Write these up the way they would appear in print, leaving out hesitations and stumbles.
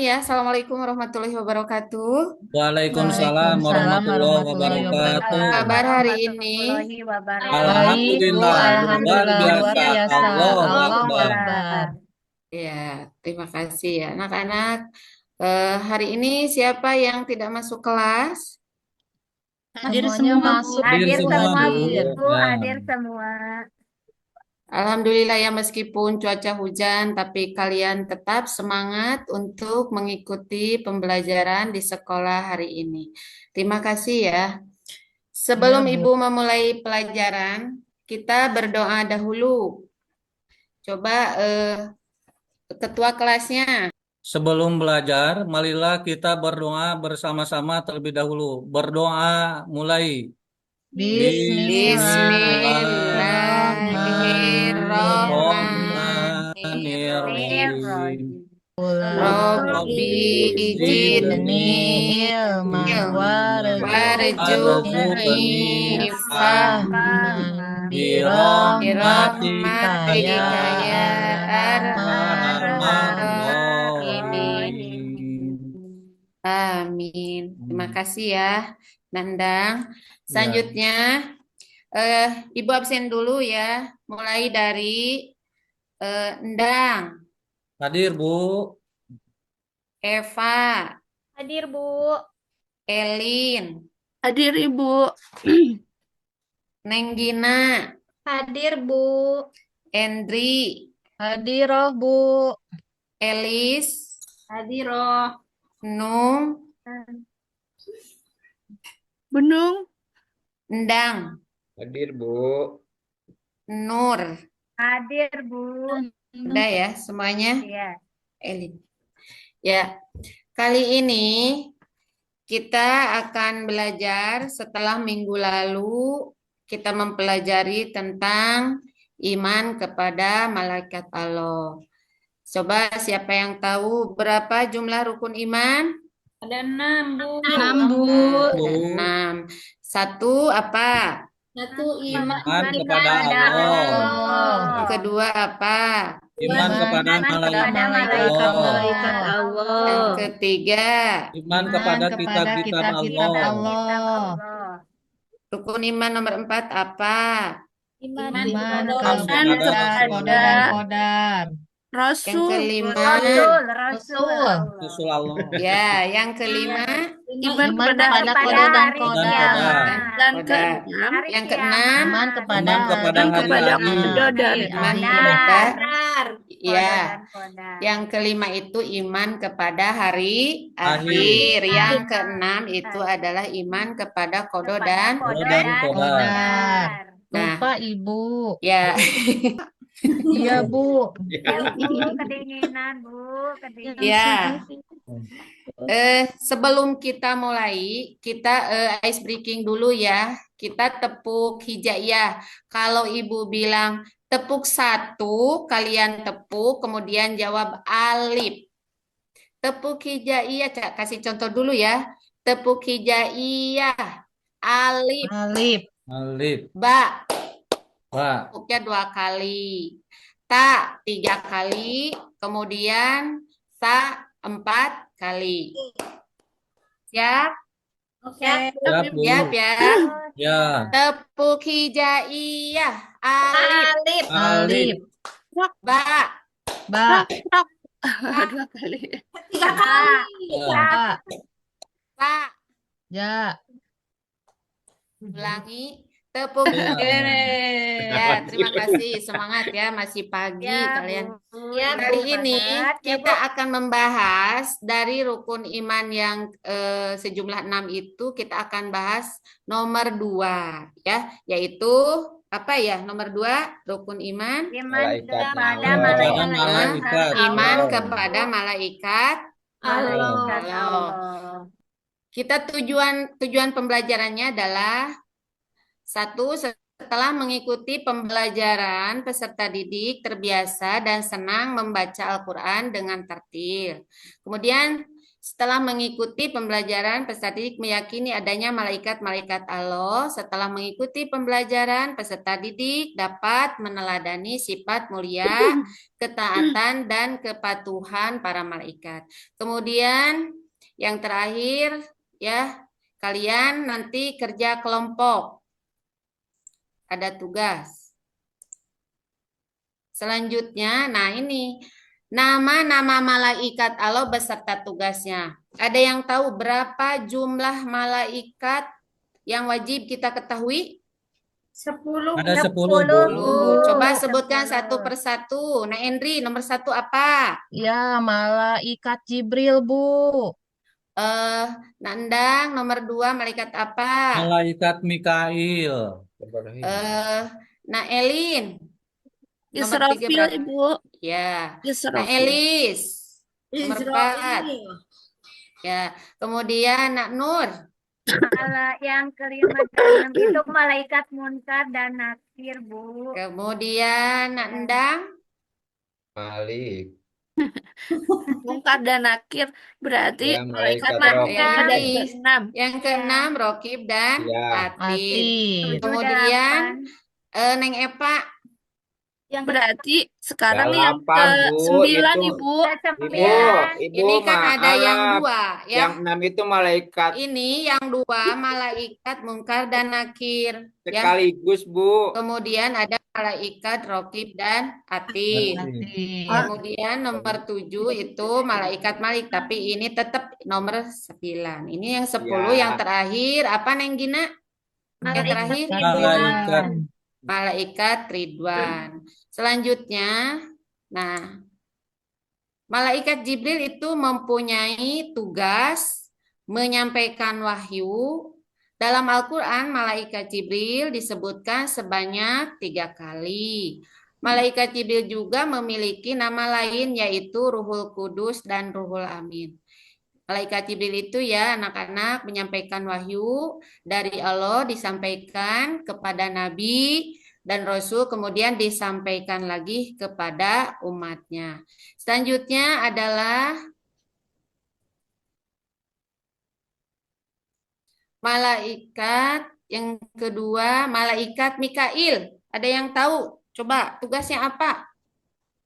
ya. Assalamualaikum warahmatullahi wabarakatuh. Waalaikumsalam Waalaikumsalam warahmatullahi warahmatullahi Apa wabarakatuh. kabar wabarakatuh. hari ini? warahmatullahi Baik, Bu. wabarakatuh. Alhamdulillah, luar Alhamdulillah luar biasa. biasa. Allahu Allahu Akbar. Akbar. Ya, terima kasih ya anak-anak. Hari ini siapa yang tidak masuk kelas? Hadir Semuanya semua, Bu. masuk, Hadir Hadir Bu. semua, semua, Bu. Hadir. Bu. Ya. Hadir semua. Alhamdulillah ya meskipun cuaca hujan, tapi kalian tetap semangat untuk mengikuti pembelajaran di sekolah hari ini. Terima kasih ya. Iya, Sebelum Bu. Ibu memulai pelajaran, kita berdoa dahulu. Coba ketua kelasnya. Sebelum belajar, marilah kita berdoa bersama-sama terlebih dahulu. Berdoa mulai. Bismillahirrahmanirrahim. Bismillahirrahmanirrahim. Robbi Zidni zidni ilman warzuqni Warzuqni fahman birahmatika ya birahmatika ya arhamar arhamar rahimin. rahimin. Amin. Terima kasih ya, Nandang. Ya. Selanjutnya, Ibu absen dulu ya. Mulai dari Endang, Hadir, Bu. Eva, Hadir, Bu. Elin, Hadir, Ibu. Nenggina, Hadir, Bu. Endri, Hadiroh, Bu. Elis, Hadiroh. Nung, Benung. Endang, Hadir, Bu. Nur. Hadir, Bu. Udah ya semuanya? Iya. Elin. Ya, kali ini kita akan belajar setelah minggu lalu kita mempelajari tentang iman kepada malaikat Allah. Coba siapa yang tahu berapa jumlah rukun iman? Ada 6, Bu. 6, Bu. Ada 6. Satu apa? Satu, Iman kepada Allah. Yang kedua apa? Iman kepada malaikat malaikat Allah. Allah. Yang ketiga, Iman kepada kitab-kitab kitab-kitab Allah. Allah. rukun iman nomor 4 apa? Iman kepada qadar dan qadar. Yang kelima, Rasul. Rasul Allah. ya, yang kelima, Iman kepada qadar dan qadar. Dan qadar. Yang keenam, Iman kepada Iman kepada hari hari iman akhir. kepada, ya. Yang kelima itu iman kepada hari akhir. Yang keenam itu adalah iman kepada kodo dan Qadar. Nah. Lupa, Ibu. ya. Iya, Bu. Kedinginan, Bu. Ya. Sebelum kita mulai, kita ice breaking dulu ya. Kita tepuk hijaiyah. Kalau Ibu bilang tepuk 1, kalian tepuk, kemudian jawab alif. Tepuk hijaiyah, Cak. Kasih contoh dulu ya. Tepuk hijaiyah. Alif. Alif. Alif. Ba. Ba. Tepuknya 2 kali. Ta 3 kali. Kemudian sa 4 kali. Siap? Oke. Siap, Bu. Siap ya. Ya. Tepuk hijaiyah. Alif. Alif. Ba. Ba. 2 kali. 3 kali. Ba. Sa. Ja. Ulangi. Tepuk. Ya. Ya, terima kasih. Semangat ya. Masih pagi kalian. Ya, Kali ini kita akan membahas dari rukun iman yang sejumlah 6 itu, kita akan bahas nomor 2 ya, yaitu apa ya? Nomor 2 rukun iman iman kepada malaikat Allah. Kita tujuan pembelajarannya adalah satu, setelah mengikuti pembelajaran, peserta didik terbiasa dan senang membaca Al-Quran dengan tertil. Kemudian Setelah mengikuti pembelajaran, peserta didik meyakini adanya malaikat-malaikat Allah. Setelah mengikuti pembelajaran, peserta didik dapat meneladani sifat mulia, ketaatan, dan kepatuhan para malaikat. Kemudian yang terakhir ya, kalian nanti kerja kelompok. Ada tugas. Selanjutnya, nah ini nama-nama malaikat Allah beserta tugasnya. Ada yang tahu berapa jumlah malaikat yang wajib kita ketahui? 10. Ada 10, Bu. Coba sebutkan satu persatu. Nah, Endri, nomor 1 apa? Ya, malaikat Jibril, Bu. Nandang, nomor 2 malaikat apa? Malaikat Mikail. Nah, Elin, nomor 3 Israfil, berapa? Ibu. Ya. Nah, Israfil. Elis, nomor 4. Ya. Kemudian, Nak Nur. Kalau yang kelima dan 6 itu malaikat munkar dan nakir, Bu. Kemudian, Nak Endang. Malik. Munkar dan nakir berarti Ya, malaikat malaikat nakir Rokib. ada Yang 6. Yang ke-6, Rokib dan Ya. Atid. Atid. Kemudian, Neng Epa. Yang berarti sekarang yang Delapan, Bu. ke-9, Itu. Ibu. Ibu Ini kan ada yang maaf. 2 ya. Yang 6 itu malaikat Ini yang 2 malaikat mungkar dan nakir ya. sekaligus, Bu. Kemudian ada malaikat Rokib dan Atid. Atid. Kemudian nomor 7 itu malaikat Malik, tapi ini tetap nomor 9. Ini yang 10 Ya. yang terakhir apa Neng Gina? Yang terakhir Malaikat. malaikat Ridwan. Selanjutnya, nah, malaikat Jibril itu mempunyai tugas menyampaikan wahyu. Dalam Al-Quran, malaikat Jibril disebutkan sebanyak 3 kali. Malaikat Jibril juga memiliki nama lain yaitu Ruhul Kudus dan Ruhul Amin. Malaikat Jibril itu ya anak-anak menyampaikan wahyu dari Allah disampaikan kepada Nabi dan Rasul kemudian disampaikan lagi kepada umatnya. Selanjutnya adalah malaikat yang kedua, malaikat Mikail. Ada yang tahu? Coba tugasnya apa?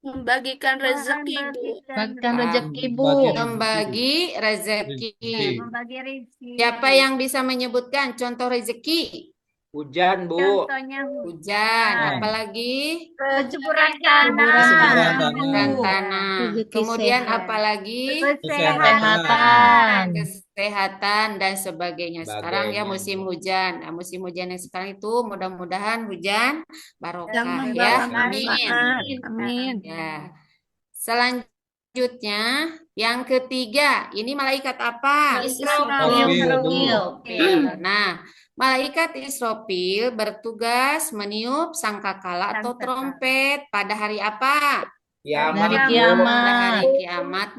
Membagikan rezeki, Bu. Bagikan rezeki, Bu. Membagi rezeki. Membagi rezeki. Siapa yang bisa menyebutkan contoh rezeki? Hujan, Bu. Contohnya Hujan, Nah. apalagi ceburan Ceburan tanah. dan tanah. tanah. Kemudian apalagi Kesehatan. kesehatan dan sebagainya. Sekarang ya Sebagainya. musim hujan. Nah, musim hujan yang sekarang itu mudah-mudahan hujan Yang barokah membawa ya. manfaat. Amin. Ya. Selanjutnya yang ketiga, ini malaikat apa? Israfil, Bu. Israfil. Nah, malaikat Israfil bertugas meniup sangkakala atau trompet pada hari apa? Kiamat, Dari Bu. kiamat. Pada hari kiamat,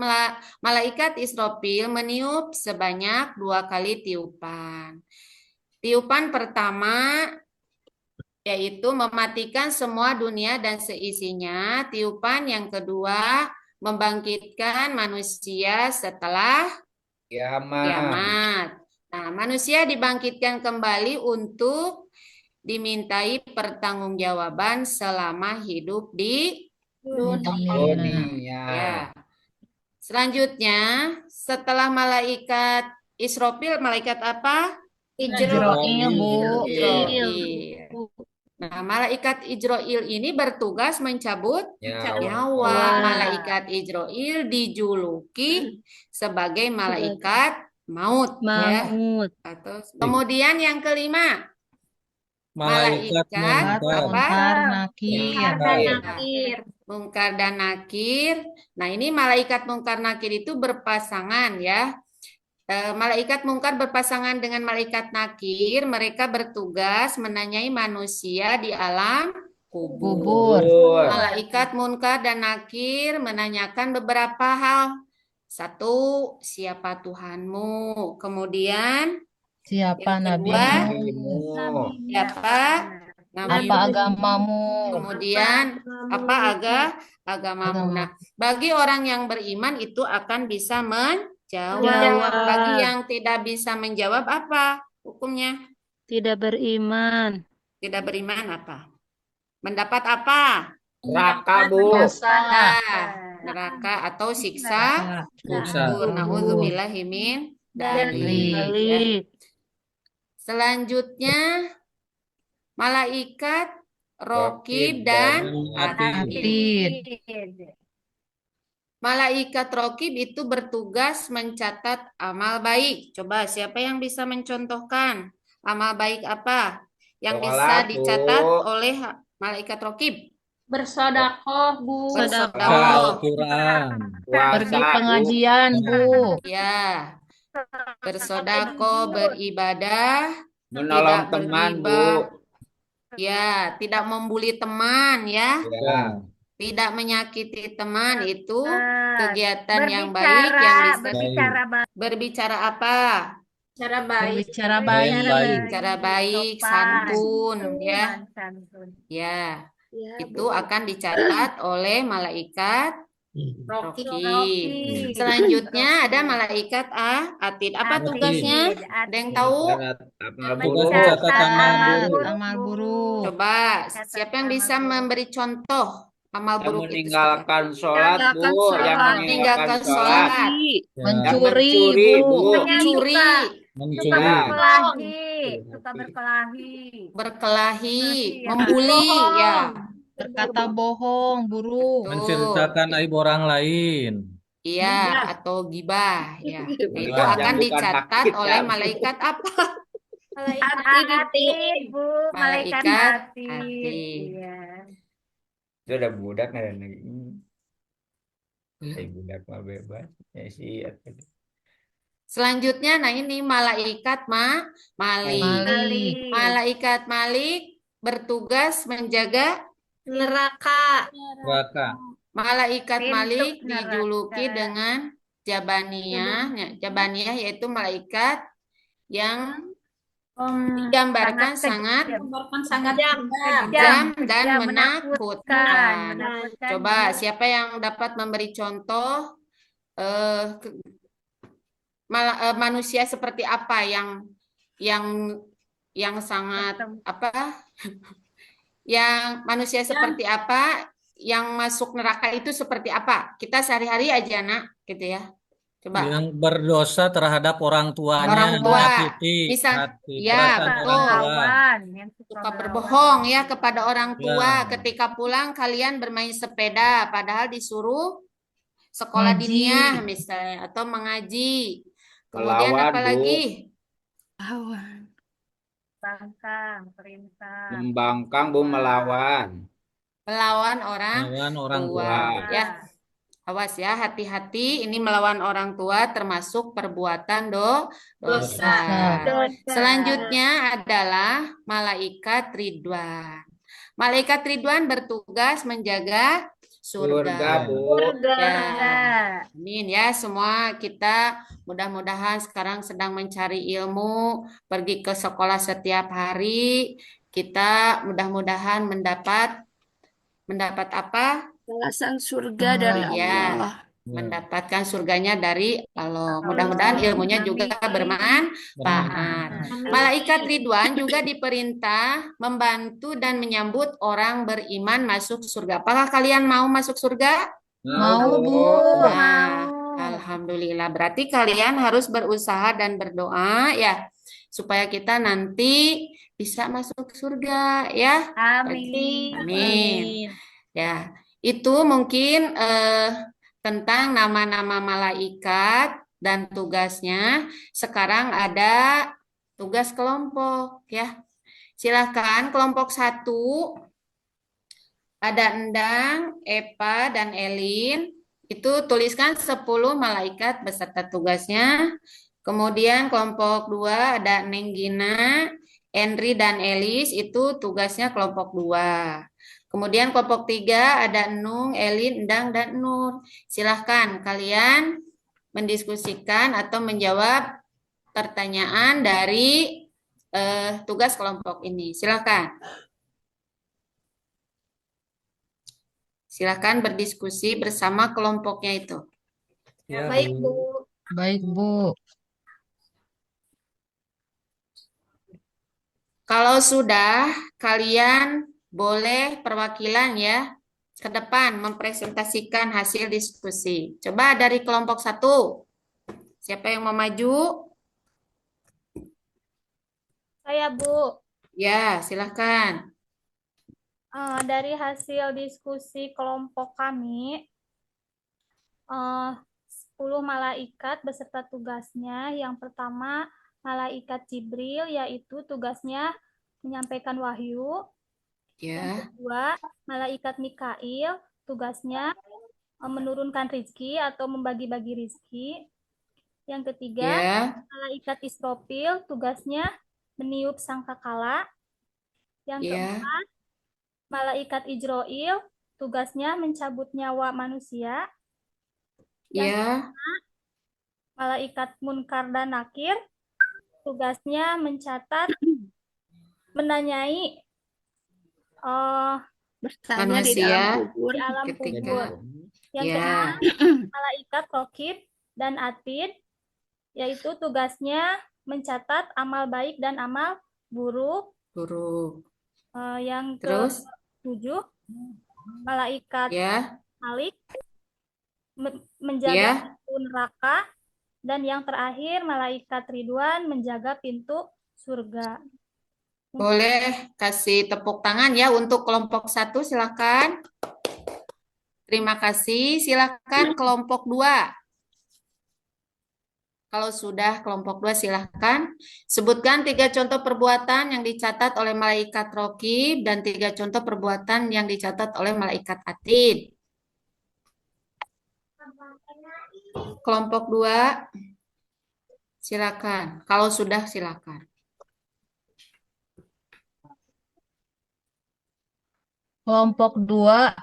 malaikat Israfil meniup sebanyak 2 kali tiupan. Tiupan pertama yaitu mematikan semua dunia dan seisinya. Tiupan yang kedua membangkitkan manusia setelah Kiamat. kiamat. Nah, manusia dibangkitkan kembali untuk dimintai pertanggungjawaban selama hidup di Dunia. ya. Selanjutnya, setelah malaikat Israfil, malaikat apa? Ijroil, Bu. Ijroil. Nah, malaikat Ijroil ini bertugas mencabut nyawa. Malaikat Ijroil dijuluki sebagai malaikat maut, ya. Kemudian yang kelima, Malaikat Malaikat mungkar. Mungkar, nakir. Mungkar dan nakir. Nah, ini malaikat mungkar nakir itu berpasangan ya. Malaikat mungkar berpasangan dengan malaikat nakir. Mereka bertugas menanyai manusia di alam kubur. Malaikat munkar dan nakir menanyakan beberapa hal. 1, siapa Tuhanmu? Kemudian Siapa yang kedua, nabimu? siapa Apa agamamu? Kemudian apa agamamu? Nah, bagi orang yang beriman itu akan bisa menjawab Jawab. Bagi yang tidak bisa menjawab apa hukumnya? Tidak beriman. Tidak beriman apa? Mendapat apa? Neraka, Bu. Dosa. Neraka atau siksa Dosa. kubur. Nauzubillahi min dzalik. Ya. Balik. Selanjutnya malaikat Rokib dan Atid. Atid. Malaikat Rokib itu bertugas mencatat amal baik. Coba siapa yang bisa mencontohkan amal baik apa yang bisa Sholat, dicatat Bu. oleh malaikat Rokib? Bersodakoh, Bu. Baca Bersedekah. Al-Quran. Pergi Puasa, Bu. pengajian, Bu. Ya, bersedekah, beribadah, Menolong tidak teman, Bu. bergibah. Ya, tidak membuli teman ya, Ya. tidak menyakiti teman itu Ah, kegiatan yang baik yang bisa berbicara baik. berbicara apa? Cara baik. Berbicara Yang baik. baik. Bicara baik, sopan, santun ya. santun. Ya, Ya, itu akan dicatat oleh malaikat Rokib. Rokib. Selanjutnya ada malaikat Atid. Apa Atid. tugasnya? Ada yang tahu? Amal Tugas buruk. mencatat amal Mencatat buruk. amal buruk. Coba, siapa yang bisa memberi contoh amal Yang buruk itu? meninggalkan sholat, Bu. Meninggalkan Yang sholat. Meninggalkan meninggalkan sholat. sholat. Ya. Mencuri, mencuri, Bu. Bu. Mencuri, Suka Mencuri. berkelahi, suka berkelahi. berkelahi, Ya. membuli, ya. Berkata bohong, buruk. Menceritakan aib orang lain. Iya, atau gibah, ya. Nah, itu Gibah. akan Bukan dicatat hakik, oleh ya, Bu. malaikat apa? Atid, Bu, malaikat Malaikat Atid. Atid. Iya. Itu ada budak ada lagi. Budak mah bebas. Ya sih. Selanjutnya, nah ini malaikat Malik. Malik. Malaikat Malik bertugas menjaga Neraka. Neraka. malaikat Pintu Malik neraka. dijuluki dengan Jabaniyah. Ya, Jabaniyah yaitu malaikat yang digambarkan sangat Gambarkan sangat Kejam. kejam dan Kejam, menakutkan. menakutkan. Coba siapa yang dapat memberi contoh ke- manusia seperti apa yang sangat apa? Yang manusia seperti apa? Yang masuk neraka itu seperti apa? Kita sehari-hari aja, Nak, gitu ya. Coba. Yang berdosa terhadap orang tuanya. Orang tua. Menyakiti Bisa- hati ya, perasaan betul. orang tua. Kawan yang Suka berbohong ya kepada orang tua. Ya. Ketika pulang kalian bermain sepeda, padahal disuruh sekolah Ngaji. diniyah misalnya atau mengaji. Kemudian Melawan, apa Bu. lagi? bangkang, perintah. Membangkang, Bu, melawan. Melawan orang Melawan orang tua. tua. Ya, awas ya, hati-hati. Ini melawan orang tua termasuk perbuatan dosa. Selanjutnya adalah malaikat Ridwan. Malaikat Ridwan bertugas menjaga surga. Surga, Bu. Ya. Nah, Amin ya, semua kita mudah-mudahan sekarang sedang mencari ilmu, pergi ke sekolah setiap hari. Kita mudah-mudahan mendapat apa? Balasan surga dari Ya. Allah. Mendapatkan surganya dari Allah. Mudah-mudahan ilmunya juga bermanfaat. Malaikat Ridwan juga diperintah membantu dan menyambut orang beriman masuk surga. Apakah kalian mau masuk surga? Mau, Bu. Nah, alhamdulillah. Berarti kalian harus berusaha dan berdoa ya supaya kita nanti bisa masuk surga ya. amin. Amin. Ya, itu mungkin tentang nama-nama malaikat dan tugasnya. Sekarang ada tugas kelompok ya. Silakan kelompok 1 ada Endang, Epa, dan Elin. Itu tuliskan 10 malaikat beserta tugasnya. Kemudian kelompok 2 ada Neng Gina, Henry, dan Elis. Itu tugasnya kelompok 2. Kemudian kelompok 3 ada Nung, Elin, Endang, dan Nur. Silahkan kalian mendiskusikan atau menjawab pertanyaan dari tugas kelompok ini. Silahkan. Silahkan berdiskusi bersama kelompoknya itu. Ya, Baik, Bu. Bu. Baik, Bu. Kalau sudah, kalian boleh perwakilan ya ke depan mempresentasikan hasil diskusi. Coba dari kelompok 1, siapa yang mau maju? Saya, Bu. Ya, silahkan. Dari hasil diskusi kelompok kami, 10 malaikat beserta tugasnya. Yang pertama, malaikat Jibril, yaitu tugasnya menyampaikan wahyu. Yang Ya, kedua, malaikat Mikail, tugasnya menurunkan rizki atau membagi-bagi rizki. Yang ketiga, ya, malaikat Israfil, tugasnya meniup sangkakala. Yang ya, keempat, malaikat Ijroil, tugasnya mencabut nyawa manusia. Yang ya, malaikat Munkar dan Nakir, tugasnya mencatat, menanyai Bertanya di manusia dalam kubur. di alam ketika, kubur. Yang ya, kelima, malaikat Rokib dan Atid, yaitu tugasnya mencatat amal baik dan amal buruk. buruk. Yang Terus, ke-7, malaikat ya, Malik menjaga ya, pintu neraka. Dan yang terakhir, malaikat Ridwan menjaga pintu surga. boleh kasih tepuk tangan ya untuk kelompok 1, silakan. Terima kasih. Silakan kelompok 2. Kalau sudah kelompok 2 silahkan. Sebutkan 3 contoh perbuatan yang dicatat oleh malaikat Rokib dan 3 contoh perbuatan yang dicatat oleh malaikat Atid. Kelompok 2 silakan. Kalau sudah silakan. Kelompok 2,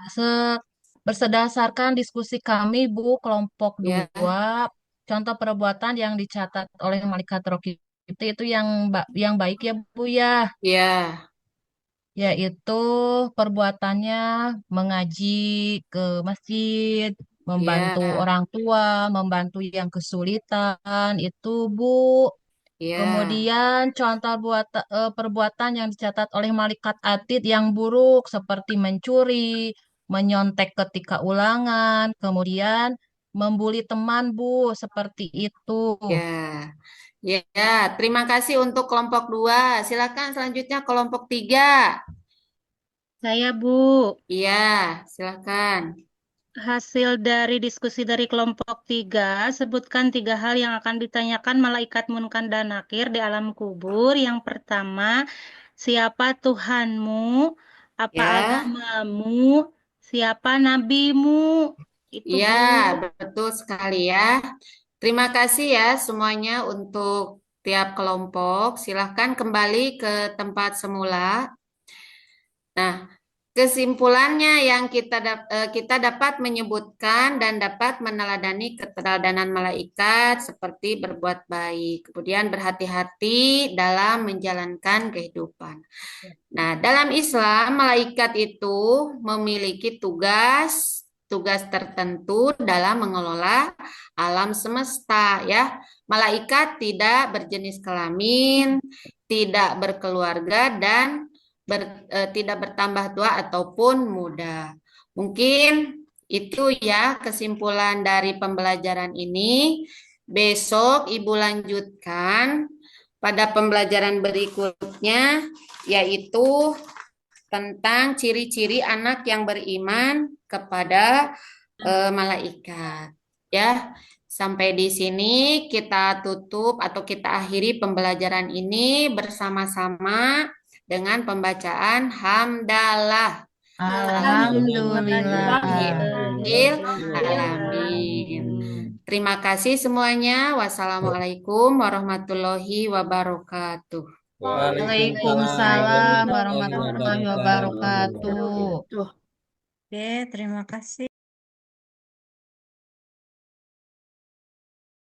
berdasarkan diskusi kami, Bu, kelompok Ya, 2, contoh perbuatan yang dicatat oleh malaikat roki itu yang baik ya, Bu ya, ya, yaitu perbuatannya mengaji ke masjid, membantu ya, orang tua, membantu yang kesulitan, itu Bu. ya. Kemudian contoh perbuatan yang dicatat oleh malaikat atid yang buruk seperti mencuri, menyontek ketika ulangan, kemudian membuli teman, Bu, seperti itu. Ya, ya, terima kasih untuk kelompok 2. Silakan selanjutnya kelompok 3. Saya, Bu. Iya, silakan. Hasil dari diskusi dari kelompok 3, sebutkan 3 hal yang akan ditanyakan malaikat Munkar dan Nakir di alam kubur. Yang pertama, siapa Tuhanmu? Apa Ya, agamamu? Siapa nabimu? Itu, iya, Bu. betul sekali ya. Terima kasih ya semuanya untuk tiap kelompok. Silahkan kembali ke tempat semula. Nah, kesimpulannya yang kita dapat menyebutkan dan dapat meneladani keteladanan malaikat seperti berbuat baik, kemudian berhati-hati dalam menjalankan kehidupan. Nah, dalam Islam malaikat itu memiliki tugas tertentu dalam mengelola alam semesta ya. Malaikat tidak berjenis kelamin, tidak berkeluarga dan tidak bertambah tua ataupun muda. Mungkin itu ya kesimpulan dari pembelajaran ini. Besok Ibu lanjutkan pada pembelajaran berikutnya, yaitu tentang ciri-ciri anak yang beriman kepada malaikat. Ya, sampai di sini kita tutup atau kita akhiri pembelajaran ini bersama-sama dengan pembacaan hamdalah. Alhamdulillah. Alhamdulillahirabbil alamin. Terima kasih semuanya. Wassalamualaikum warahmatullahi wabarakatuh. Waalaikumsalam warahmatullahi warahmatullahi wabarakatuh. wabarakatuh. Oke, terima kasih.